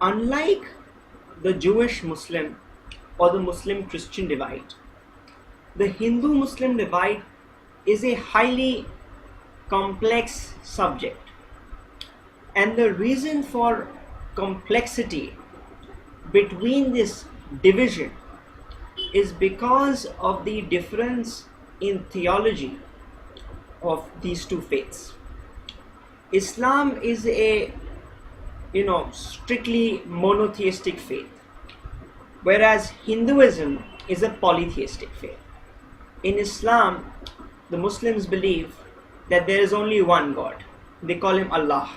Unlike the Jewish Muslim or the Muslim Christian divide, the Hindu Muslim divide is a highly complex subject. And the reason for complexity between this division is because of the difference in theology of these two faiths. Islam is a strictly monotheistic faith, whereas Hinduism is a polytheistic faith. In Islam, the Muslims believe that there is only one God. They call him Allah,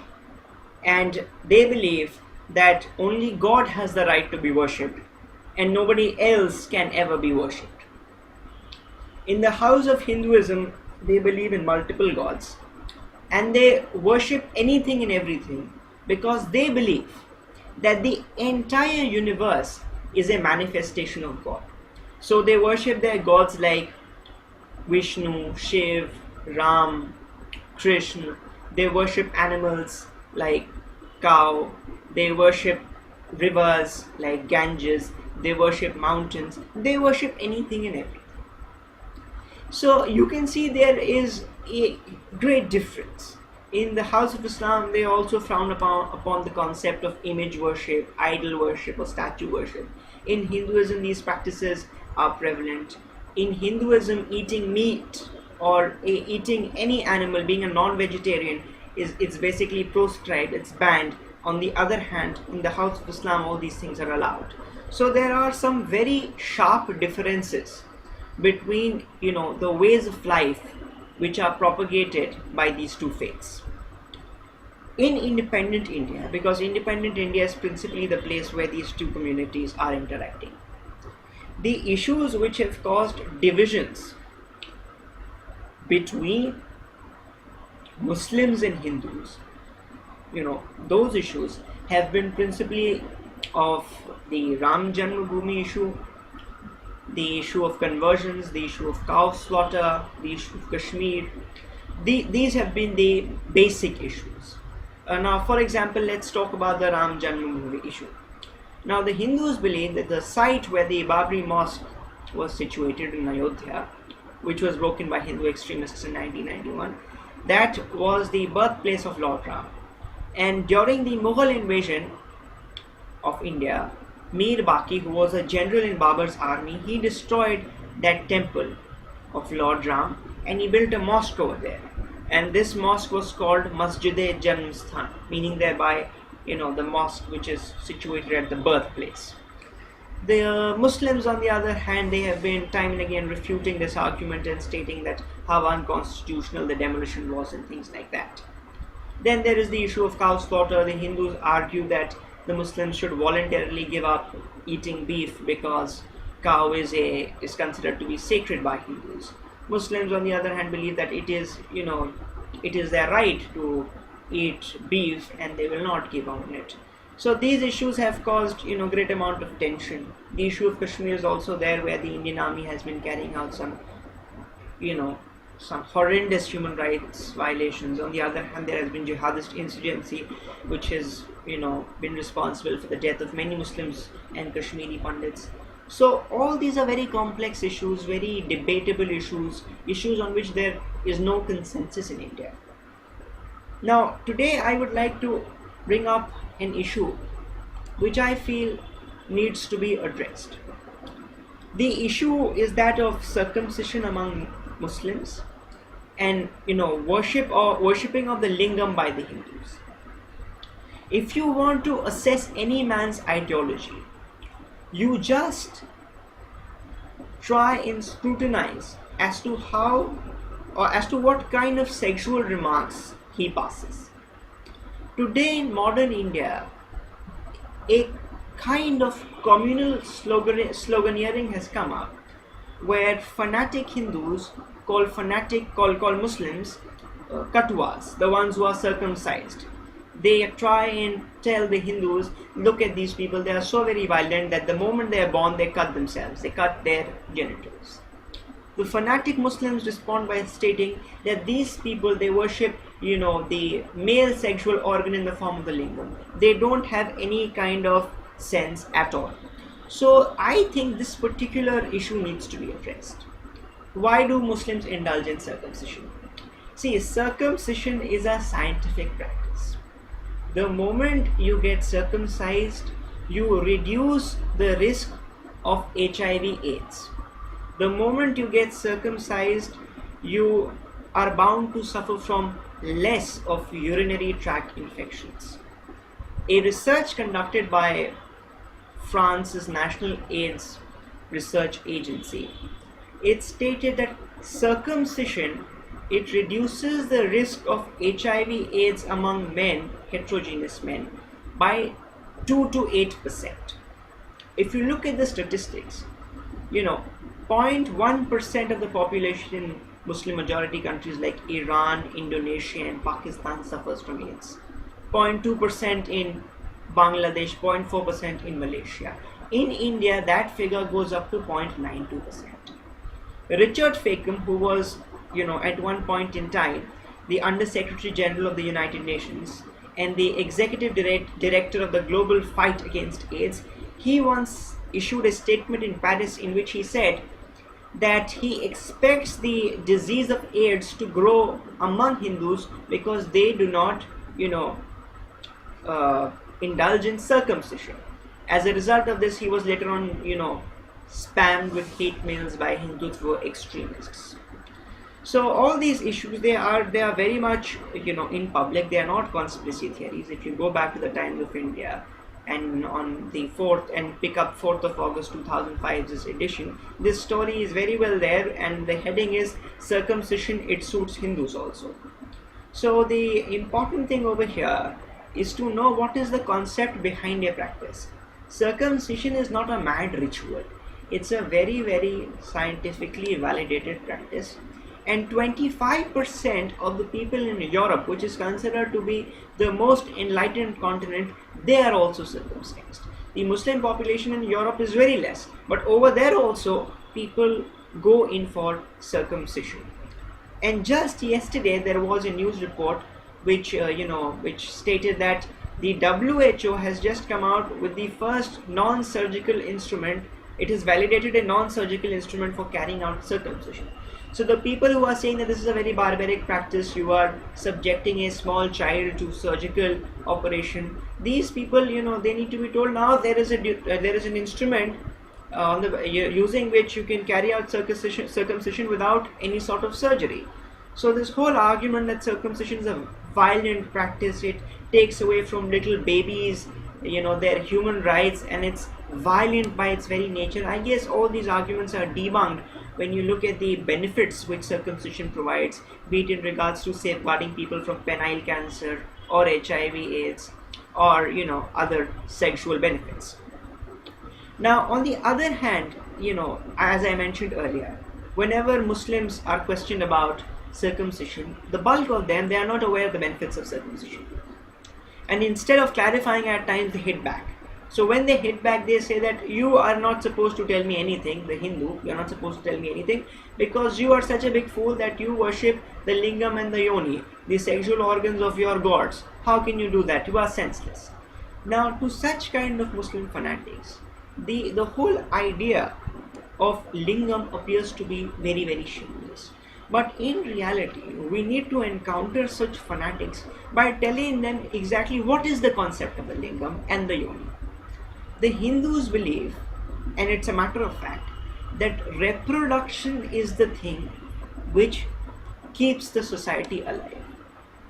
and they believe that only God has the right to be worshipped and nobody else can ever be worshipped. In the house of Hinduism, they believe in multiple gods and they worship anything and everything because they believe that the entire universe is a manifestation of God. So they worship their gods like Vishnu, Shiv, Ram, Krishna. They worship animals like cow. They worship rivers like Ganges. They worship mountains. They worship anything and everything. So you can see there is a great difference. In the house of Islam, they also frown upon the concept of image worship, idol worship, or statue worship. In Hinduism, these practices are prevalent. In Hinduism, eating meat or eating any animal, being a non-vegetarian, it's basically proscribed, it's banned. On the other hand, in the house of Islam, all these things are allowed. So there are some very sharp differences between the ways of life which are propagated by these two faiths. In independent India, because independent India is principally the place where these two communities are interacting, the issues which have caused divisions between Muslims and Hindus, those issues have been principally of the Ram Janmabhoomi issue, the issue of conversions, the issue of cow slaughter, the issue of Kashmir. These have been the basic issues. Now, for example, let's talk about the Ram Janmabhoomi issue. Now, the Hindus believe that the site where the Babri Mosque was situated in Ayodhya, which was broken by Hindu extremists in 1991, that was the birthplace of Lord Ram. And during the Mughal invasion of India, Mir Baqi, who was a general in Babur's army, he destroyed that temple of Lord Ram and he built a mosque over there. And this mosque was called Masjid-e-Janmsthan, meaning thereby, the mosque which is situated at the birthplace. The Muslims, on the other hand, they have been time and again refuting this argument and stating that how unconstitutional the demolition was and things like that. Then there is the issue of cow slaughter. The Hindus argue that the Muslims should voluntarily give up eating beef because cow is considered to be sacred by Hindus. Muslims, on the other hand, believe that it is their right to eat beef and they will not give on it. So these issues have caused great amount of tension. The issue of Kashmir is also there, where the Indian army has been carrying out some horrendous human rights violations. On the other hand, there has been jihadist insurgency which has been responsible for the death of many Muslims and Kashmiri Pandits. So all these are very complex issues, very debatable issues on which there is no consensus in India. Now today I would like to bring up an issue which I feel needs to be addressed. The issue is that of circumcision among Muslims and worshipping of the lingam by the Hindus. If you want to assess any man's ideology, you just try and scrutinize as to how or as to what kind of sexual remarks he passes. Today in modern India, a kind of communal sloganeering has come up where fanatic Hindus call Muslims katuas, the ones who are circumcised. They try and tell the Hindus, look at these people, they are so very violent that the moment they are born they cut themselves, they cut their genitals. The fanatic Muslims respond by stating that these people, they worship, the male sexual organ in the form of the lingam. They don't have any kind of sense at all. So I think this particular issue needs to be addressed. Why do Muslims indulge in circumcision? See, circumcision is a scientific practice. The moment you get circumcised, you reduce the risk of HIV/AIDS. The moment you get circumcised, you are bound to suffer from less of urinary tract infections. A research conducted by France's National AIDS Research Agency, it stated that circumcision, it reduces the risk of HIV/AIDS among men, heterogeneous men, by 2 to 8%. If you look at the statistics, 0.1% of the population in Muslim majority countries like Iran, Indonesia and Pakistan suffers from AIDS. 0.2% in Bangladesh, 0.4% in Malaysia. In India, that figure goes up to 0.92%. Richard Facom, who was, at one point in time, the Under Secretary General of the United Nations and the Executive Director of the Global Fight Against AIDS, he once issued a statement in Paris in which he said that he expects the disease of AIDS to grow among Hindus because they do not, indulge in circumcision. As a result of this, he was later on, spammed with hate mails by Hindutva extremists. So all these issues, they are very much, in public. They are not conspiracy theories. If you go back to the Times of India and on the 4th and pick up 4th of August 2005's edition, this story is very well there, and the heading is "Circumcision, it suits Hindus also." So the important thing over here is to know what is the concept behind a practice. Circumcision is not a mad ritual. It's a very, very scientifically validated practice. And 25% of the people in Europe, which is considered to be the most enlightened continent, they are also circumcised. The Muslim population in Europe is very less, but over there also people go in for circumcision. And just yesterday there was a news report which stated that the WHO has just come out with the first non-surgical instrument. It has validated a non-surgical instrument for carrying out circumcision. So the people who are saying that this is a very barbaric practice, you are subjecting a small child to surgical operation, these people, they need to be told now there is an instrument using which you can carry out circumcision without any sort of surgery. So this whole argument that circumcision is a violent practice, it takes away from little babies, their human rights, and it's violent by its very nature, I guess all these arguments are debunked when you look at the benefits which circumcision provides, be it in regards to safeguarding people from penile cancer or HIV/AIDS or other sexual benefits. Now on the other hand, as I mentioned earlier, whenever Muslims are questioned about circumcision, the bulk of them, they are not aware of the benefits of circumcision, and instead of clarifying, at times they hit back. So when they hit back, they say that you are not supposed to tell me anything, the Hindu, you are not supposed to tell me anything because you are such a big fool that you worship the lingam and the yoni, the sexual organs of your gods. How can you do that? You are senseless. Now to such kind of Muslim fanatics, the whole idea of lingam appears to be very, very shameless. But in reality, we need to encounter such fanatics by telling them exactly what is the concept of the lingam and the yoni. The Hindus believe, and it's a matter of fact, that reproduction is the thing which keeps the society alive.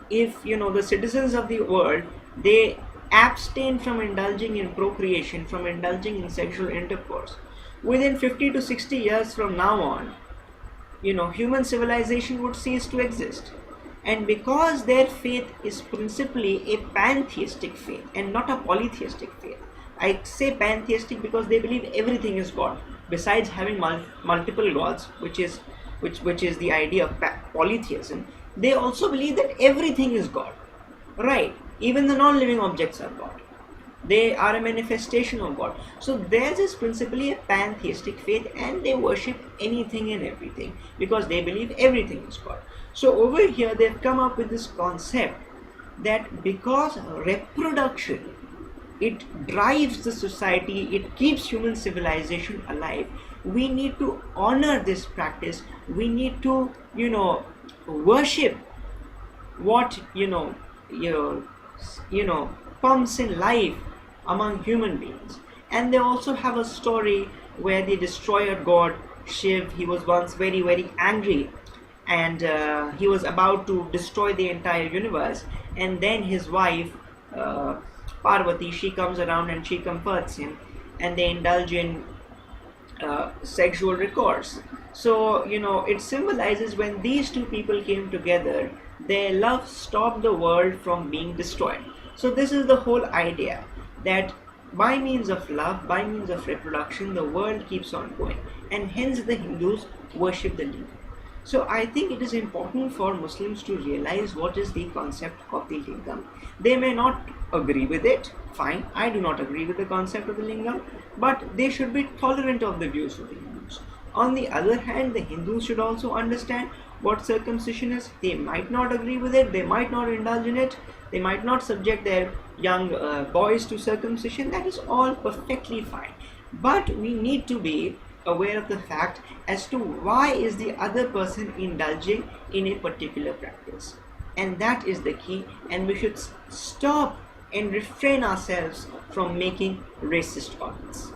If the citizens of the world, they abstain from indulging in procreation, from indulging in sexual intercourse, within 50 to 60 years from now on, human civilization would cease to exist. And because their faith is principally a pantheistic faith and not a polytheistic faith, I say pantheistic because they believe everything is God. Besides having multiple gods, which is the idea of polytheism, they also believe that everything is God. Right? Even the non-living objects are God. They are a manifestation of God. So theirs is principally a pantheistic faith, and they worship anything and everything because they believe everything is God. So over here they've come up with this concept that because reproduction, it drives the society, it keeps human civilization alive, we need to honor this practice. We need to, worship what pumps in life among human beings. And they also have a story where the destroyer god Shiv, he was once very, very angry, and he was about to destroy the entire universe, and then his wife Parvati, she comes around and she comforts him, and they indulge in sexual recourse. So it symbolizes when these two people came together, their love stopped the world from being destroyed. So this is the whole idea, that by means of love, by means of reproduction, the world keeps on going, and hence the Hindus worship the lingam. So I think it is important for Muslims to realize what is the concept of the lingam. They may not agree with it, fine, I do not agree with the concept of the lingam, but they should be tolerant of the views of the Hindus. On the other hand, the Hindus should also understand what circumcision is. They might not agree with it, they might not indulge in it, they might not subject their young boys to circumcision. That is all perfectly fine. But we need to be aware of the fact as to why is the other person indulging in a particular practice, and that is the key. And we should stop and refrain ourselves from making racist comments.